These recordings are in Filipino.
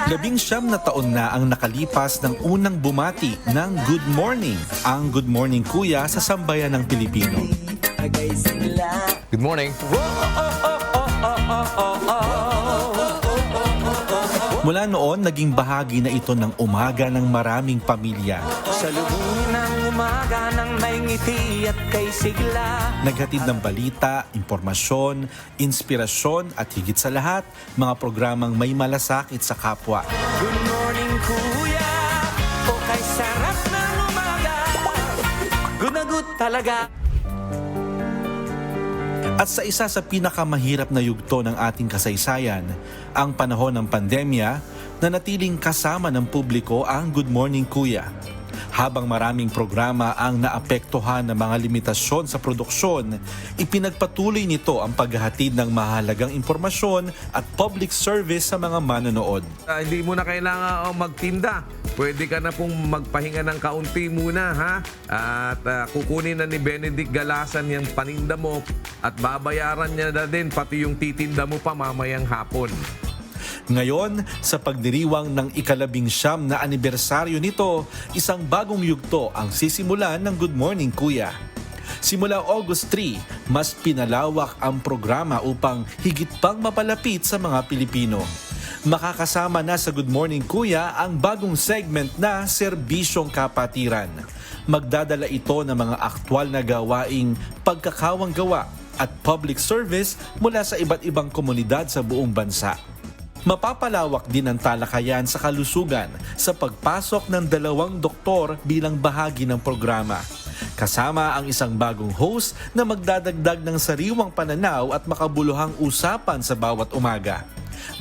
19 na taon na ang nakalipas ng unang bumati ng Good Morning, ang Good Morning Kuya sa sambayan ng Pilipino. Good morning. Mula noon, naging bahagi na ito ng umaga ng maraming pamilya. Sa lubungin ng umaga ng may ngiti at kay sigla. Naghatid ng balita, impormasyon, inspirasyon at higit sa lahat, mga programang may malasakit sa kapwa. Good morning kuya, o kay sarap ng umaga. Good na good talaga. At sa isa sa pinakamahirap na yugto ng ating kasaysayan, ang panahon ng pandemya, nanatiling kasama ng publiko ang Good Morning Kuya. Habang maraming programa ang naapektuhan ng mga limitasyon sa produksyon, ipinagpatuloy nito ang paghahatid ng mahalagang impormasyon at public service sa mga manonood. Hindi mo na kailangan magtinda. Pwede ka na pong magpahinga ng kaunti muna, ha? At kukunin na ni Benedict Galasan yung paninda mo at babayaran niya na din pati yung titinda mo pa mamayang hapon. Ngayon, sa pagdiriwang ng ika-19 na anibersaryo nito, isang bagong yugto ang sisimulan ng Good Morning Kuya. Simula August 3, mas pinalawak ang programa upang higit pang mapalapit sa mga Pilipino. Makakasama na sa Good Morning Kuya ang bagong segment na Serbisyong Kapatiran. Magdadala ito ng mga aktwal na gawaing pagkakawang gawa at public service mula sa iba't ibang komunidad sa buong bansa. Mapapalawak din ang talakayan sa kalusugan sa pagpasok ng 2 doktor bilang bahagi ng programa. Kasama ang isang bagong host na magdadagdag ng sariwang pananaw at makabuluhang usapan sa bawat umaga.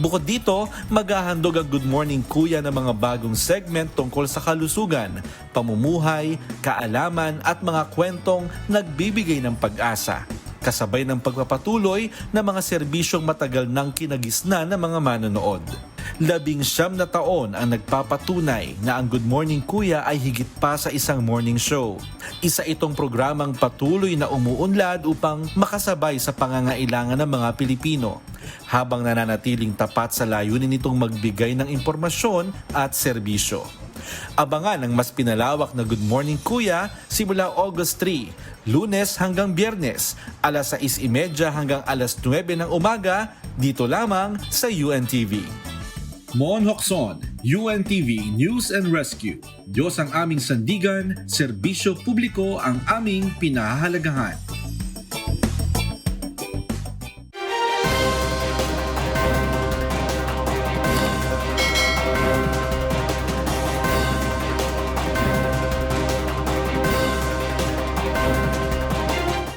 Bukod dito, maghahandog ang Good Morning Kuya ng mga bagong segment tungkol sa kalusugan, pamumuhay, kaalaman at mga kwentong nagbibigay ng pag-asa. Kasabay ng pagpapatuloy ng mga serbisyong matagal nang kinagisnan ng mga manonood. 19 na taon ang nagpapatunay na ang Good Morning Kuya ay higit pa sa isang morning show. Isa itong programang patuloy na umuunlad upang makasabay sa pangangailangan ng mga Pilipino, habang nananatiling tapat sa layunin nitong magbigay ng impormasyon at serbisyo. Abangan ang mas pinalawak na Good Morning Kuya simula August 3, Lunes hanggang Biyernes, alas 6:30 hanggang alas 9 ng umaga, dito lamang sa UNTV. Mon Hokson, UNTV News and Rescue. Diyos ang aming sandigan, serbisyo publiko ang aming pinahahalagahan.